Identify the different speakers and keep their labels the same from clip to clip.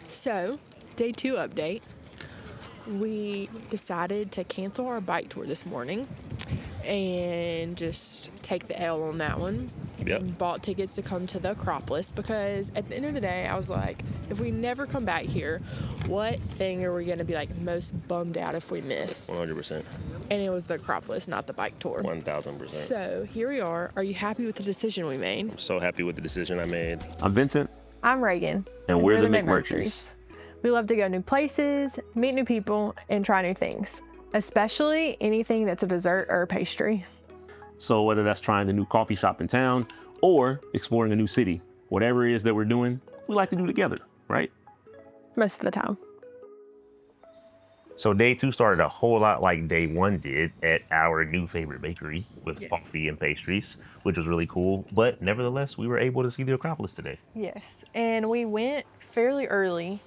Speaker 1: So, day 2 update. We decided to cancel our bike tour this morning and just take the L on that one.
Speaker 2: Yep.
Speaker 1: Bought tickets to come to the Acropolis because at the end of the day, I was like, if we never come back here, what thing are we going to be like most bummed out if we miss?
Speaker 2: 100%.
Speaker 1: And it was the Acropolis, not the bike tour.
Speaker 2: 1000%.
Speaker 1: So here we are. Are you happy with the decision we made?
Speaker 2: I'm so happy with the decision I made.
Speaker 3: I'm Vincent.
Speaker 1: I'm Reagan.
Speaker 3: And we're the McMurterys.
Speaker 1: We love to go new places, meet new people, and try new things, especially anything that's a dessert or a pastry.
Speaker 3: So whether that's trying the new coffee shop in town or exploring a new city, whatever it is that we're doing, we like to do together, right?
Speaker 1: Most of the time.
Speaker 4: So day 2 started a whole lot like day 1 did at our new favorite bakery with coffee and pastries, which was really cool. But nevertheless, we were able to see the Acropolis today.
Speaker 1: Yes, and we went fairly early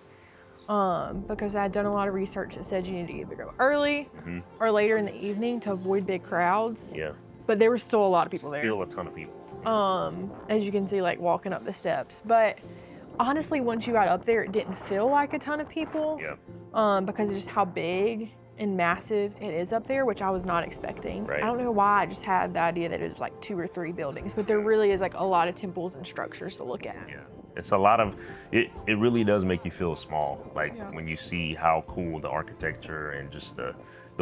Speaker 1: because I had done a lot of research that said you need to either go early or later in the evening to avoid big crowds.
Speaker 4: Yeah.
Speaker 1: But there was still a lot of people there.
Speaker 4: Still a ton of people.
Speaker 1: As you can see, like walking up the steps. But honestly, once you got up there, it didn't feel like a ton of people.
Speaker 4: Yeah.
Speaker 1: Because of just how big and massive it is up there, which I was not expecting.
Speaker 4: Right.
Speaker 1: I don't know why, I just had the idea that it was like 2 or 3 buildings, but there really is like a lot of temples and structures to look at.
Speaker 4: Yeah. It's a lot of, it really does make you feel small. Like when you see how cool the architecture and just the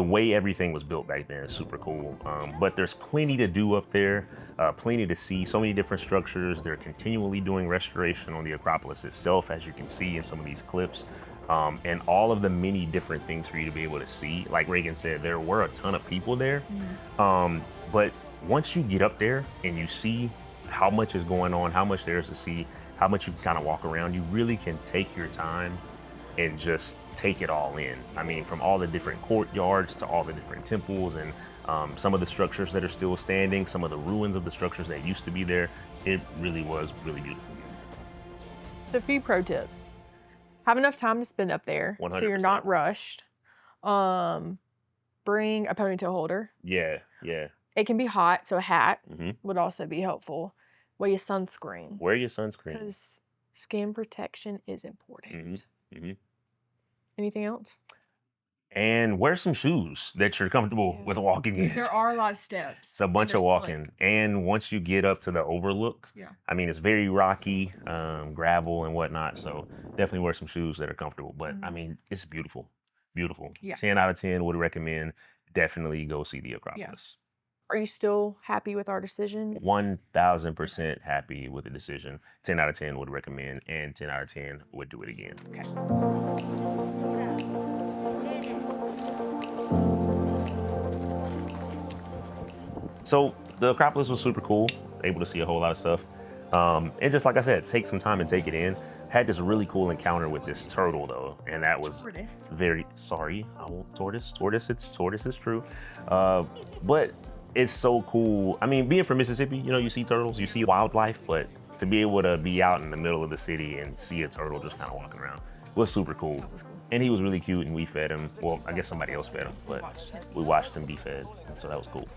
Speaker 4: way everything was built back then is super cool. But there's plenty to do up there, plenty to see, so many different structures. They're continually doing restoration on the Acropolis itself, as you can see in some of these clips. And all of the many different things for you to be able to see. Like Reagan said, there were a ton of people there. But once you get up there and you see how much is going on, how much there is to see, how much you can kind of walk around, you really can take your time and just take it all in. I mean, from all the different courtyards to all the different temples and some of the structures that are still standing, some of the ruins of the structures that used to be there, it really was really beautiful.
Speaker 1: So a few pro tips. Have enough time to spend up there
Speaker 4: 100%.
Speaker 1: so you're not rushed. Bring a ponytail holder.
Speaker 4: Yeah, yeah.
Speaker 1: It can be hot, so a hat would also be helpful. Wear your sunscreen.
Speaker 4: Wear your sunscreen.
Speaker 1: Because skin protection is important.
Speaker 4: Mm-hmm.
Speaker 1: Anything else?
Speaker 4: And wear some shoes that you're comfortable with walking in.
Speaker 1: There are a lot of steps.
Speaker 4: It's a bunch of walking. And once you get up to the overlook, I mean, it's very rocky, gravel and whatnot. So definitely wear some shoes that are comfortable. But I mean, it's beautiful, beautiful.
Speaker 1: Yeah.
Speaker 4: 10 out of 10 would recommend. Definitely go see the Acropolis.
Speaker 1: Are you still happy with our decision?
Speaker 4: 1000% happy with the decision. 10 out of 10 would recommend, and 10 out of 10 would do it again.
Speaker 1: Okay.
Speaker 4: So the Acropolis was super cool, able to see a whole lot of stuff. And just like I said, take some time and take it in. Had this really cool encounter with this turtle though, and that was very, sorry, I won't tortoise, tortoise is true. But it's so cool. I mean, being from Mississippi, you know, you see turtles, you see wildlife, but to be able to be out in the middle of the city and see a turtle just kind of walking around was super cool. And he was really cute and we fed him. Well, I guess somebody else fed him, but we watched him be fed. So that was cool.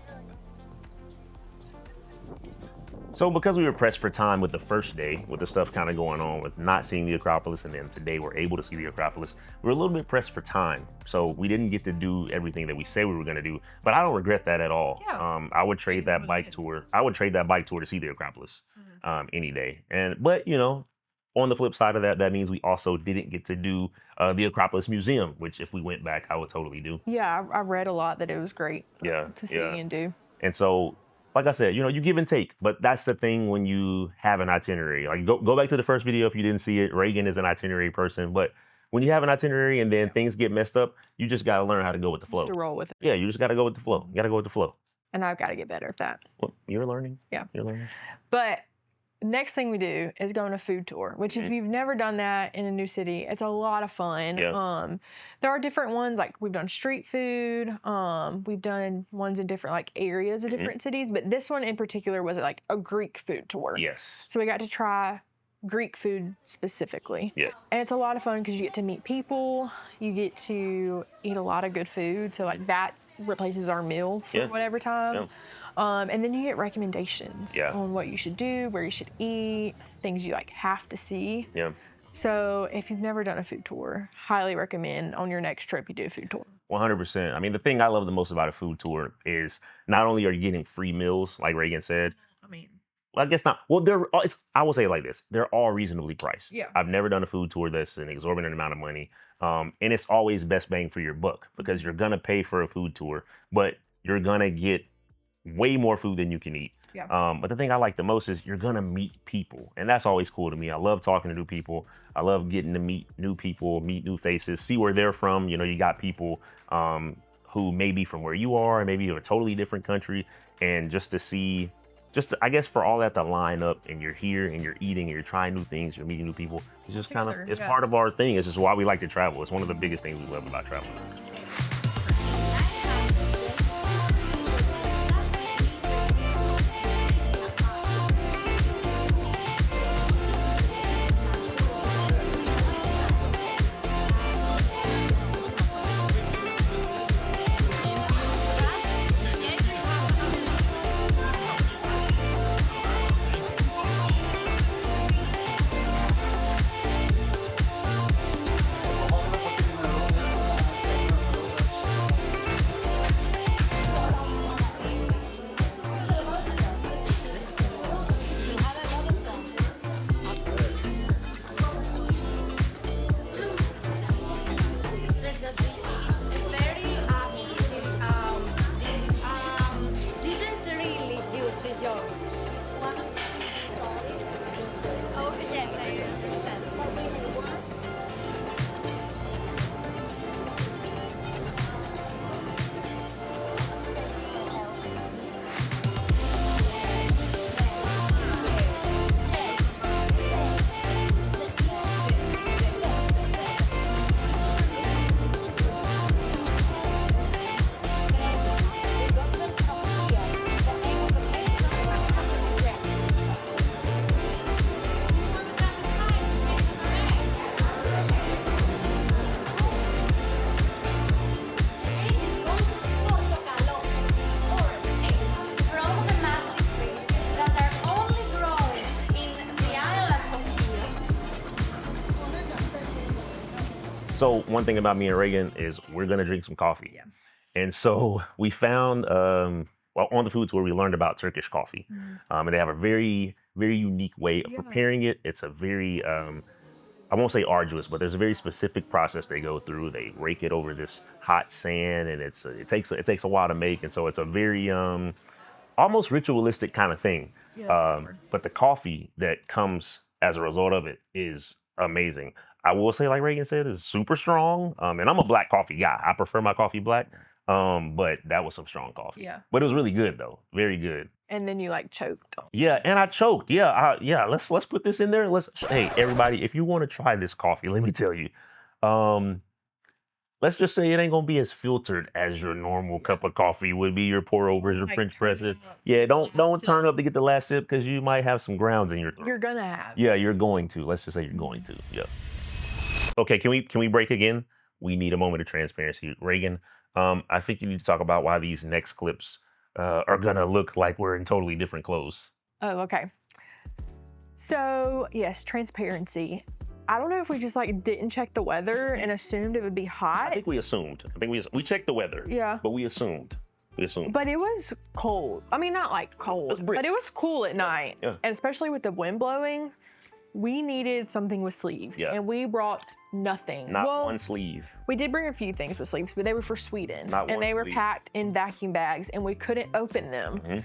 Speaker 4: So because we were pressed for time with the first day, with the stuff kind of going on with not seeing the Acropolis, and then today we're able to see the Acropolis, we were a little bit pressed for time. So we didn't get to do everything that we said we were going to do, but I don't regret that at all. I would trade that bike tour. I would trade that bike tour to see the Acropolis any day. But you know, on the flip side of that, that means we also didn't get to do the Acropolis Museum, which if we went back, I would totally do.
Speaker 1: Yeah, I read a lot that it was great to see and do.
Speaker 4: And so, like I said, you know, you give and take, but that's the thing when you have an itinerary. Like go back to the first video if you didn't see it. Reagan is an itinerary person, but when you have an itinerary and then things get messed up, you just got to learn how to go with the flow.
Speaker 1: Just to roll with it.
Speaker 4: Yeah, you just got to go with the flow. You got to go with the flow.
Speaker 1: And I've got to get better at that.
Speaker 4: Well, you're learning.
Speaker 1: Yeah.
Speaker 4: You're learning.
Speaker 1: But next thing we do is go on a food tour, which if you've never done that in a new city, it's a lot of fun.
Speaker 4: Yeah.
Speaker 1: There are different ones, like we've done street food. We've done ones in different like areas of different cities, but this one in particular was like a Greek food tour.
Speaker 4: Yes.
Speaker 1: So we got to try Greek food specifically.
Speaker 4: Yeah.
Speaker 1: And it's a lot of fun because you get to meet people, you get to eat a lot of good food. So like that replaces our meal for whatever time.
Speaker 4: Yeah.
Speaker 1: And then you get recommendations on what you should do, where you should eat, things you like have to see.
Speaker 4: Yeah.
Speaker 1: So if you've never done a food tour, highly recommend on your next trip you do a food tour.
Speaker 4: 100%. I mean, the thing I love the most about a food tour is not only are you getting free meals, like Reagan said.
Speaker 1: I mean,
Speaker 4: Well, I guess not. Well, I will say it like this: they're all reasonably priced.
Speaker 1: Yeah.
Speaker 4: I've never done a food tour that's an exorbitant amount of money, and it's always best bang for your buck because you're gonna pay for a food tour, but you're gonna get way more food than you can eat.
Speaker 1: Yeah.
Speaker 4: But the thing I like the most is you're gonna meet people, and that's always cool to me. I love talking to new people. I love getting to meet new people, meet new faces, see where they're from. You know, you got people who may be from where you are, maybe a totally different country, and just to see, I guess for all that to line up, and you're here and you're eating and you're trying new things, you're meeting new people. It's just kind of,
Speaker 1: Together,
Speaker 4: it's
Speaker 1: yeah.
Speaker 4: part of our thing. It's just why we like to travel. It's one of the biggest things we love about traveling. So one thing about me and Reagan is we're gonna drink some coffee.
Speaker 1: Yeah.
Speaker 4: And so we found, well, on the food tour, we learned about Turkish coffee. And they have a very, very unique way of
Speaker 1: Yeah.
Speaker 4: preparing it. It's a very, I won't say arduous, but there's a very specific process they go through. They rake it over this hot sand, and it takes a while to make. And so it's a very, almost ritualistic kind of thing.
Speaker 1: Yeah, that's hard.
Speaker 4: But the coffee that comes as a result of it is amazing. I will say, like Reagan said, is super strong. And I'm a black coffee guy. I prefer my coffee black. But that was some strong coffee.
Speaker 1: Yeah.
Speaker 4: But it was really good though. Very good.
Speaker 1: And then you like choked.
Speaker 4: Yeah, and I choked. Yeah, let's put this in there. Hey, everybody, if you want to try this coffee, let me tell you. Let's just say it ain't gonna be as filtered as your normal cup of coffee would be, your pour overs, your
Speaker 1: Like,
Speaker 4: French
Speaker 1: turn
Speaker 4: presses.
Speaker 1: it up to
Speaker 4: Yeah,
Speaker 1: the
Speaker 4: don't
Speaker 1: last
Speaker 4: turn
Speaker 1: sip.
Speaker 4: up to get the last sip because you might have some grounds in your throat.
Speaker 1: You're gonna have.
Speaker 4: Yeah, you're going to. Let's just say you're going to. Yeah. Okay, can we break again? We need a moment of transparency. Reagan, I think you need to talk about why these next clips are gonna look like we're in totally different clothes.
Speaker 1: Oh, okay. So yes, transparency. I don't know if we just like didn't check the weather and assumed it would be
Speaker 4: I
Speaker 1: hot.
Speaker 4: think we assumed. We checked the weather.
Speaker 1: Yeah.
Speaker 4: But we assumed.
Speaker 1: But it was cold. I mean, not like cold,
Speaker 4: was
Speaker 1: but
Speaker 4: brisk.
Speaker 1: it was cool at night.
Speaker 4: Yeah.
Speaker 1: And especially with the wind blowing, we needed something with sleeves.
Speaker 4: Yeah.
Speaker 1: And we brought nothing.
Speaker 4: Not
Speaker 1: Well,
Speaker 4: one sleeve.
Speaker 1: we did bring a few things with sleeves, but they were for Sweden.
Speaker 4: Not
Speaker 1: and
Speaker 4: one
Speaker 1: they were
Speaker 4: sleeve.
Speaker 1: packed in vacuum bags and we couldn't open them.
Speaker 4: Mhm.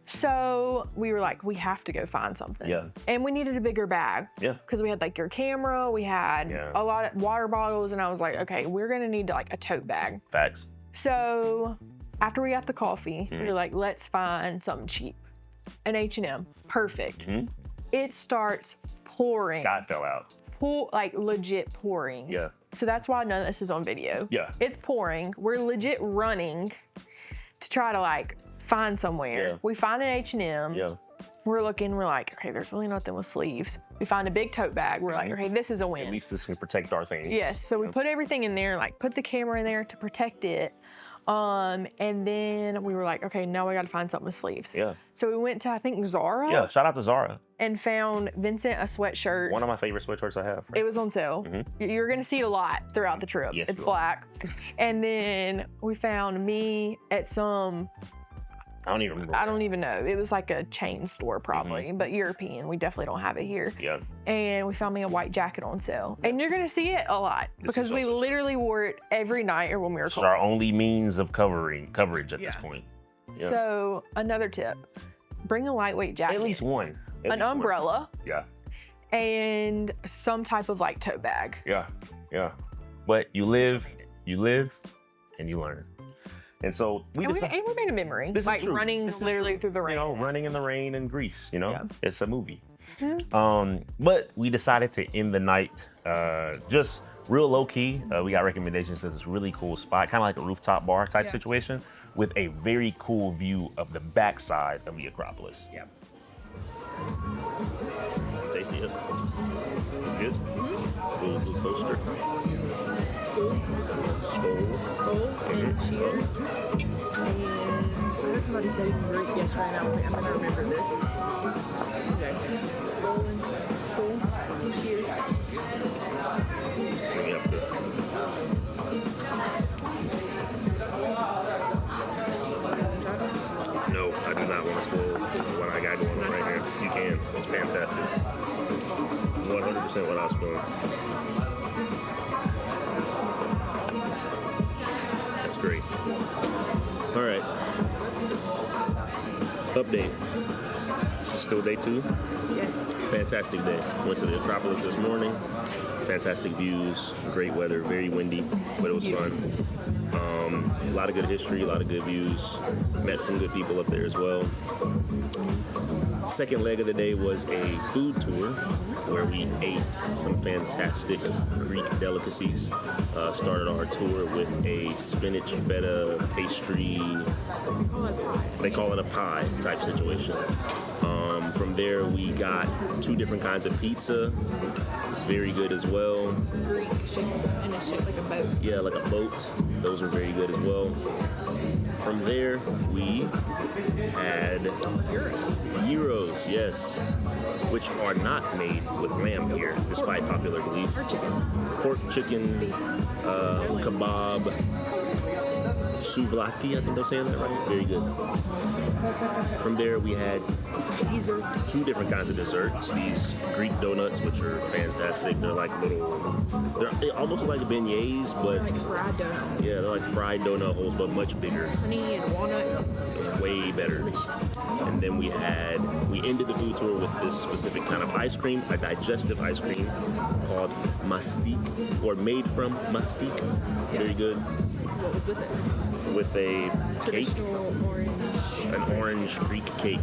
Speaker 1: So we were like, we have to go find something.
Speaker 4: Yeah.
Speaker 1: And we needed a bigger bag.
Speaker 4: Yeah.
Speaker 1: Because we had like your camera, we had
Speaker 4: Yeah.
Speaker 1: a lot of water bottles, and I was like, okay, we're gonna need like a tote bag.
Speaker 4: Facts.
Speaker 1: So after we got the coffee, we
Speaker 4: Mhm.
Speaker 1: were like, let's find something cheap. An H&M, perfect.
Speaker 4: Mhm.
Speaker 1: It starts pouring,
Speaker 4: Sky fell out.
Speaker 1: like legit pouring.
Speaker 4: Yeah.
Speaker 1: So that's why none of this is on video.
Speaker 4: Yeah.
Speaker 1: It's pouring. We're legit running to try to like find somewhere.
Speaker 4: Yeah.
Speaker 1: We find an H&M.
Speaker 4: Yeah.
Speaker 1: We're looking, we're like, okay, there's really nothing with sleeves. We find a big tote bag. We're like, okay, this is a
Speaker 4: At
Speaker 1: win.
Speaker 4: least this can protect our things.
Speaker 1: Yes, so we
Speaker 4: Yeah.
Speaker 1: put everything in there, like put the camera in there to protect it. And then we were like, okay, now we gotta find something with sleeves.
Speaker 4: Yeah.
Speaker 1: So we went to, I think, Zara.
Speaker 4: Yeah. Shout out to Zara.
Speaker 1: and found Vincent a sweatshirt.
Speaker 4: One of my favorite sweatshirts I have.
Speaker 1: It was on sale. You're gonna see it a lot throughout the trip.
Speaker 4: Yes,
Speaker 1: it's
Speaker 4: you are.
Speaker 1: black. And then we found me at some,
Speaker 4: I don't even remember.
Speaker 1: I don't even know. It was like a chain store probably, but European. We definitely don't have it here.
Speaker 4: Yeah.
Speaker 1: And we found me a white jacket on sale. And you're gonna see it a lot because
Speaker 4: is
Speaker 1: we
Speaker 4: awesome.
Speaker 1: literally wore it every night or when we were
Speaker 4: It's
Speaker 1: cold.
Speaker 4: our only means of coverage at this
Speaker 1: Yeah.
Speaker 4: point. Yeah.
Speaker 1: So another tip, bring a lightweight jacket.
Speaker 4: At least one. At
Speaker 1: an
Speaker 4: least one.
Speaker 1: umbrella.
Speaker 4: Yeah.
Speaker 1: And some type of like tote bag.
Speaker 4: Yeah. Yeah. But you live, and you learn. And so we
Speaker 1: And
Speaker 4: decided,
Speaker 1: we made a memory,
Speaker 4: This is
Speaker 1: like
Speaker 4: true.
Speaker 1: running literally through the rain.
Speaker 4: running in the rain in Greece,
Speaker 1: Yeah.
Speaker 4: it's a movie.
Speaker 1: Mhm.
Speaker 4: But we decided to end the night just real low key. We got recommendations to this really cool spot, kind of like a rooftop bar type
Speaker 1: Yeah.
Speaker 4: situation with a very cool view of the backside of the Acropolis.
Speaker 1: Yeah.
Speaker 2: Tasty. Good. Little toaster. Skull.
Speaker 1: And cheers. And I heard somebody say it in Greek yesterday, and I was like, I'm gonna remember this. Okay. Skull and cheers.
Speaker 2: Bring it up to. No, I do not want to spoil what I got going on right here. You can. It's fantastic. This is 100% what I was feeling. That's great. All right. Update. This is still day 2.
Speaker 1: Yes.
Speaker 2: Fantastic day. Went to the Acropolis this morning. Fantastic views, great weather, very windy, but it was fun. A lot of good history, a lot of good views. Met some good people up there as well. Second leg of the day was a food tour where we ate some fantastic Greek delicacies. Started our tour with a spinach feta pastry. They call it a pie type situation. From there, we got 2 different kinds of pizza. Very good as well.
Speaker 1: Greek shape, and it's shaped like a boat.
Speaker 2: Yeah, like a boat. Those are very good as well. From there, we had gyros, yes, which are not made with lamb here, despite popular belief. Pork chicken, kebab, souvlaki, I think they're saying that right. Very good. From there, we had 2 different kinds of desserts. These Greek donuts, which are fantastic. They're like they almost like beignets, but
Speaker 1: Like fried donut.
Speaker 2: yeah, they're like fried donut holes, but much bigger,
Speaker 1: Honey and walnuts.
Speaker 2: way better.
Speaker 1: Delicious.
Speaker 2: And then we ended the food tour with this specific kind of ice cream, a digestive ice cream called mastic, or made from mastic. Very good.
Speaker 1: What was with it?
Speaker 2: With a cake,
Speaker 1: Traditional orange.
Speaker 2: an orange Greek cake.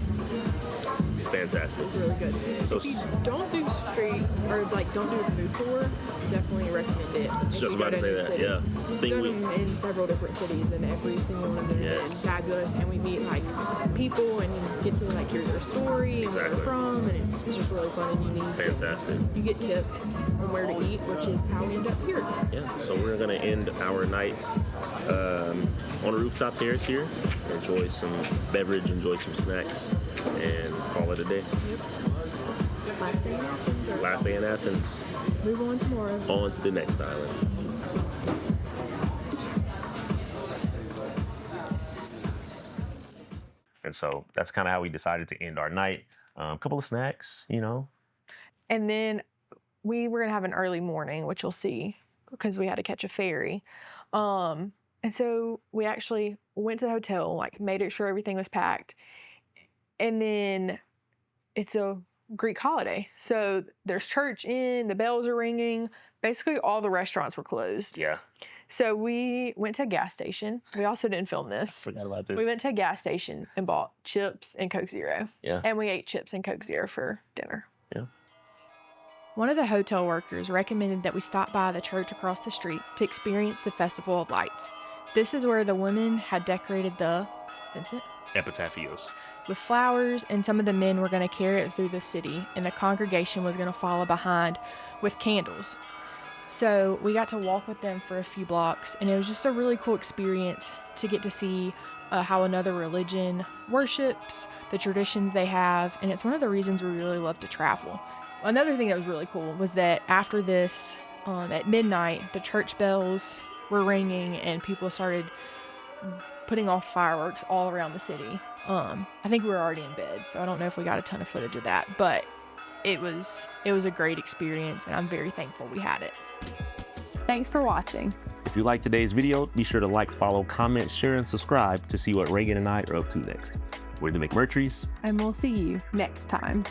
Speaker 2: Fantastic.
Speaker 1: It's really good.
Speaker 2: So
Speaker 1: If you don't do street or like don't do a food tour, definitely recommend it. If
Speaker 2: just
Speaker 1: you
Speaker 2: about
Speaker 1: go
Speaker 2: to say
Speaker 1: a new
Speaker 2: that,
Speaker 1: city.
Speaker 2: yeah.
Speaker 1: We've
Speaker 2: Thing
Speaker 1: done
Speaker 2: we,
Speaker 1: them in several different cities, and every single one of them
Speaker 2: Yes.
Speaker 1: is fabulous. And we meet like people, and you get to like hear their story and where
Speaker 2: Exactly.
Speaker 1: they're from, and it's just really fun and unique.
Speaker 2: fantastic.
Speaker 1: You get tips on where to eat, which is how we end up here.
Speaker 2: Yeah, so we're gonna end our night on a rooftop terrace here. Enjoy some beverage, enjoy some snacks, and call it a day.
Speaker 1: Last day in Athens. Or
Speaker 2: Last day in Athens.
Speaker 1: move on tomorrow.
Speaker 2: On to the next island.
Speaker 4: And so that's kind of how we decided to end our night. A couple of snacks,
Speaker 1: And then we were gonna have an early morning, which you'll see because we had to catch a ferry. And so we actually went to the hotel, like made it sure everything was packed. And then it's a Greek holiday. So there's church in, the bells are ringing. Basically all the restaurants were closed.
Speaker 4: Yeah.
Speaker 1: So we went to a gas station. We also didn't film this.
Speaker 4: Forgot about this.
Speaker 1: We went to a gas station and bought chips and Coke Zero.
Speaker 4: Yeah.
Speaker 1: And we ate chips and Coke Zero for dinner.
Speaker 4: Yeah.
Speaker 1: One of the hotel workers recommended that we stop by the church across the street to experience the Festival of Lights. This is where the women had decorated the Vincent
Speaker 2: Epitaphios.
Speaker 1: with flowers, and some of the men were going to carry it through the city, and the congregation was going to follow behind with candles. So we got to walk with them for a few blocks, and it was just a really cool experience to get to see how another religion worships, the traditions they have, and it's one of the reasons we really love to travel. Another thing that was really cool was that after this, at midnight, the church bells were ringing and people started putting off fireworks all around the city. I think we were already in bed, so I don't know if we got a ton of footage of that, but it was a great experience, and I'm very thankful we had it.
Speaker 5: Thanks for watching.
Speaker 3: If you liked today's video, be sure to like, follow, comment, share, and subscribe to see what Reagan and I are up to next. We're the McMurterys.
Speaker 5: And we'll see you next time.